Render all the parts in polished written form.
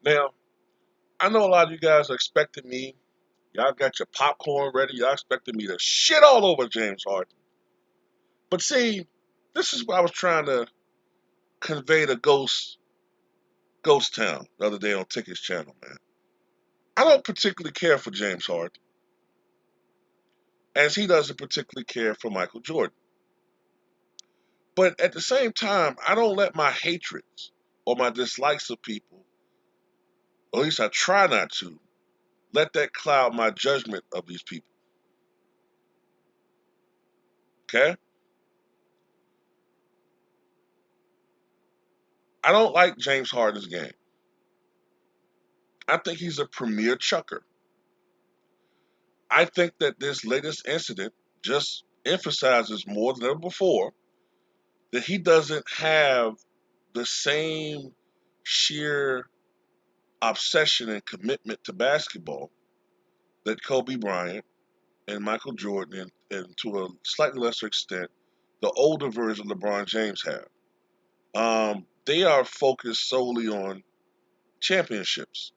Now, I know a lot of you guys are expecting me. Y'all got your popcorn ready. Y'all expecting me to shit all over James Harden. But see, this is what I was trying to convey to Ghost Town the other day on Tickets Channel, man. I don't particularly care for James Harden, as he doesn't particularly care for Michael Jordan. But at the same time, I don't let my hatreds or my dislikes of people, or at least I try not to, let that cloud my judgment of these people. Okay? I don't like James Harden's game. I think he's a premier chucker. I think that this latest incident just emphasizes more than ever before that he doesn't have the same sheer obsession and commitment to basketball that Kobe Bryant and Michael Jordan and to a slightly lesser extent, the older version of LeBron James have. They are focused solely on championships.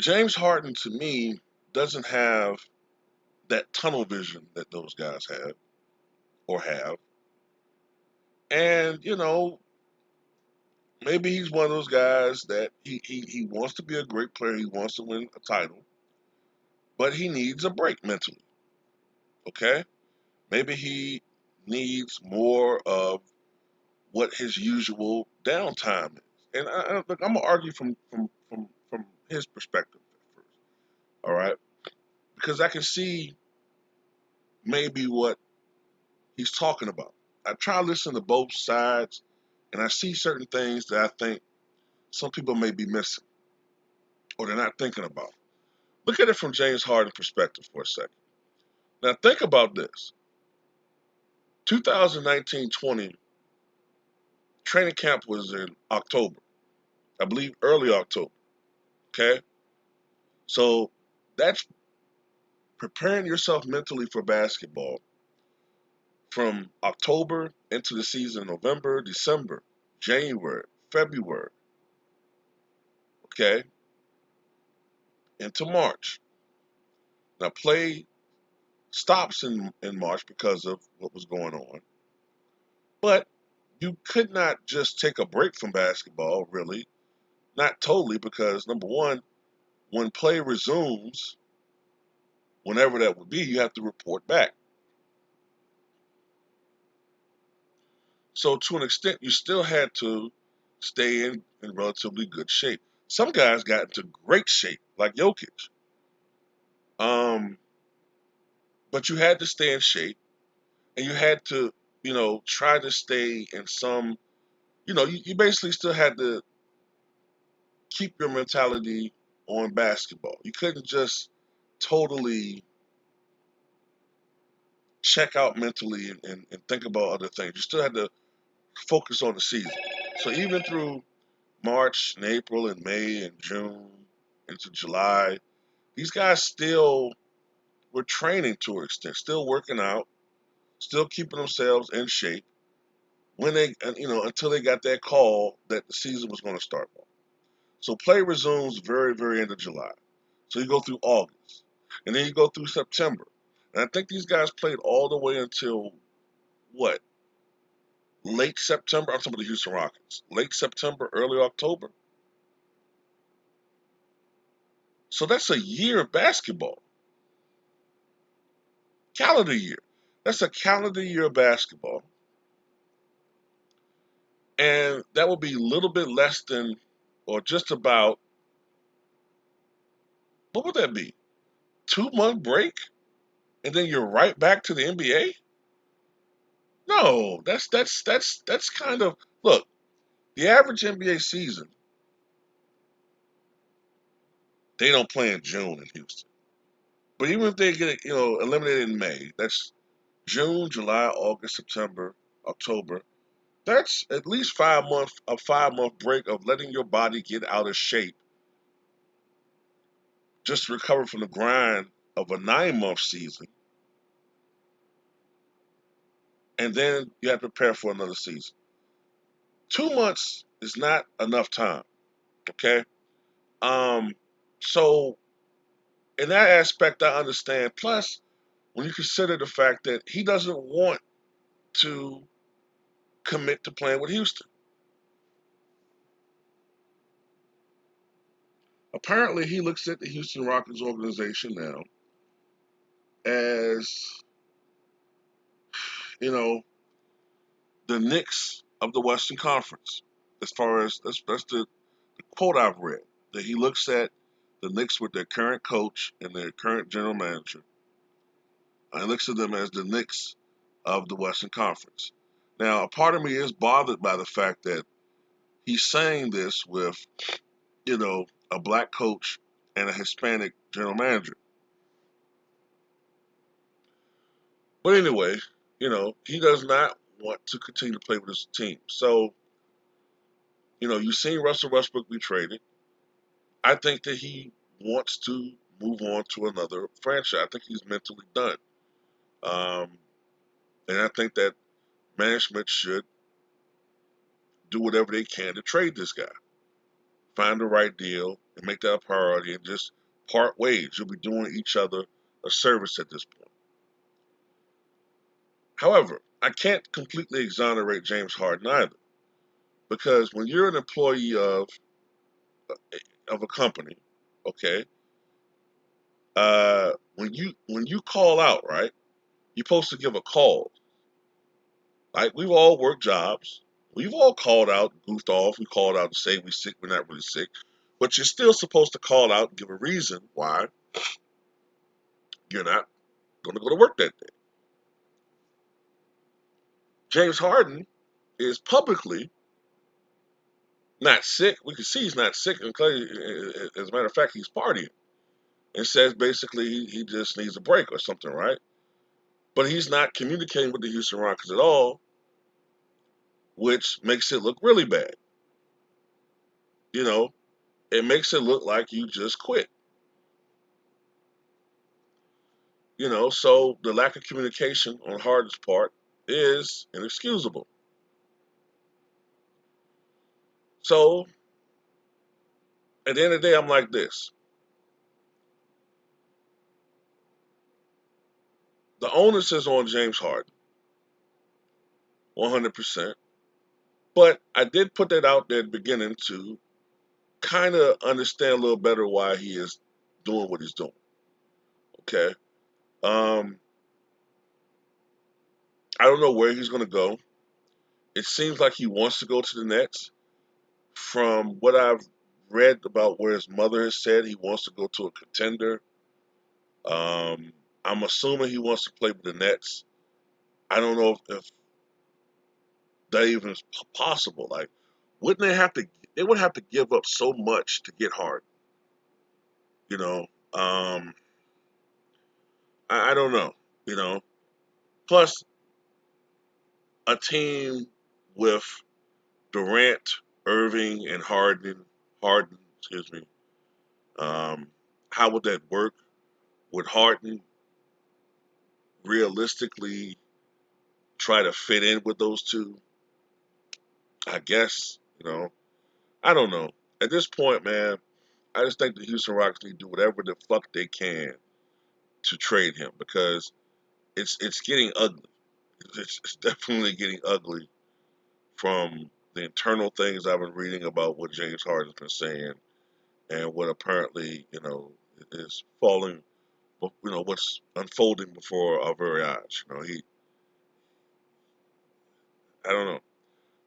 James Harden, to me, doesn't have that tunnel vision that those guys had or have. And, maybe he's one of those guys that he wants to be a great player. He wants to win a title, but he needs a break mentally. Okay? Maybe he needs more of what his usual downtime is. And look, I'm gonna argue from his perspective first. All right, because I can see maybe what he's talking about. I try to listen to both sides, and I see certain things that I think some people may be missing or they're not thinking about. Look at it from James Harden perspective for a second. Now think about this. 2019-20 training camp was in October. I believe early October. Okay? So that's preparing yourself mentally for basketball from October into the season, November, December, January, February, okay, into March. Now, play stops in March because of what was going on, but you could not just take a break from basketball, really, not totally, because number one, when play resumes, whenever that would be, you have to report back. So to an extent, you still had to stay in relatively good shape. Some guys got into great shape, like Jokic. Um, but you had to stay in shape, and you had to, try to stay in some, you basically still had to keep your mentality on basketball. You couldn't just totally check out mentally and think about other things. You still had to focus on the season. So even through March and April and May and June into July, these guys still were training to an extent, still working out, still keeping themselves in shape when until they got that call that the season was going to start. So play resumes very, very end of July. So you go through August, and then you go through September. And I think these guys played all the way until what? Late September. I'm talking about the Houston Rockets. Late September, early October. So that's a year of basketball. Calendar year. That's a calendar year of basketball. And that would be a little bit less than, or just about, what would that be? 2 month break? And then you're right back to the NBA? No, that's kind of, look, the average NBA season, they don't play in June in Houston. But even if they get, eliminated in May, that's June, July, August, September, October. That's at least 5 month a 5 month break of letting your body get out of shape just to recover from the grind of a 9 month season. and then you have to prepare for another season. 2 months is not enough time. Okay. Um, so in that aspect, I understand. Plus, when you consider the fact that he doesn't want to commit to playing with Houston. Apparently, he looks at the Houston Rockets organization now as, you know, the Knicks of the Western Conference. As far as that's the quote I've read, that he looks at the Knicks with their current coach and their current general manager, and he looks at them as the Knicks of the Western Conference. Now, a part of me is bothered by the fact that he's saying this with, a black coach and a Hispanic general manager. But anyway, he does not want to continue to play with his team. So, you've seen Russell Westbrook be traded. I think that he wants to move on to another franchise. I think he's mentally done. Um, and I think that management should do whatever they can to trade this guy. Find the right deal and make that a priority and just part ways. You'll be doing each other a service at this point. However, I can't completely exonerate James Harden either. Because when you're an employee of a company, okay, when you call out, right, you're supposed to give a call. Like we've all worked jobs. We've all called out, goofed off. We called out and say we're sick. We're not really sick, but you're still supposed to call out and give a reason why you're not going to go to work that day. James Harden is publicly not sick. We can see he's not sick. As a matter of fact, he's partying and says basically he just needs a break or something, right? But he's not communicating with the Houston Rockets at all, which makes it look really bad. You know, it makes it look like you just quit. So the lack of communication on Harden's part is inexcusable. So at the end of the day, I'm like this. The onus is on James Harden, 100%. But I did put that out there at the beginning to kind of understand a little better why he is doing what he's doing. Okay. Um, I don't know where he's going to go. It seems like he wants to go to the Nets. From what I've read about where his mother has said, he wants to go to a contender. I'm assuming he wants to play with the Nets. I don't know if that even is possible. Like, wouldn't they have to? They would have to give up so much to get Hard. You know. Um, I don't know. You know. Plus, a team with Durant, Irving, and Harden, excuse me. Um, how would that work? Would Harden realistically try to fit in with those two? I guess. I don't know. At this point, man, I just think the Houston Rockets need to do whatever the fuck they can to trade him because it's getting ugly. It's definitely getting ugly from the internal things I've been reading about what James Harden's been saying and what apparently is falling. What's unfolding before our very eyes. I don't know.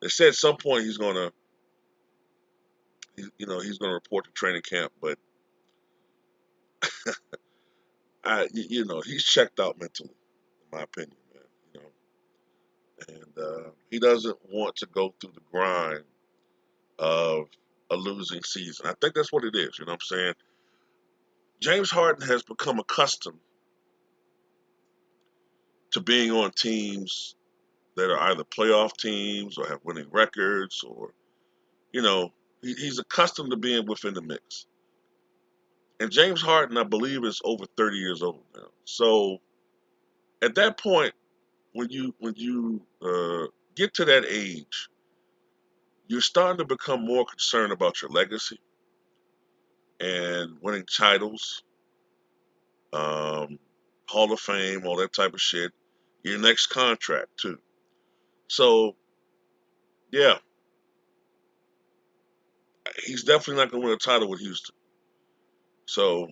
They said at some point he's gonna report to training camp, but he's checked out mentally, in my opinion, man. And he doesn't want to go through the grind of a losing season. I think that's what it is. You know what I'm saying? James Harden has become accustomed to being on teams that are either playoff teams or have winning records, or you know, he's accustomed to being within the mix. And James Harden, I believe, is over 30 years old now. So at that point, when you get to that age, you're starting to become more concerned about your legacy and winning titles, um, Hall of Fame, all that type of shit. Your next contract too. So yeah, he's definitely not going to win a title with Houston. So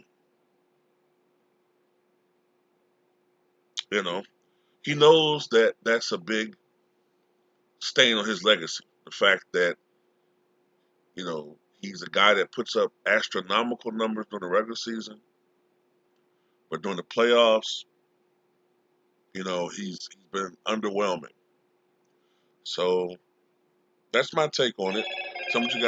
you know, he knows that that's a big stain on his legacy. The fact that he's a guy that puts up astronomical numbers during the regular season, but during the playoffs, he's been underwhelming. So that's my take on it. Some of you guys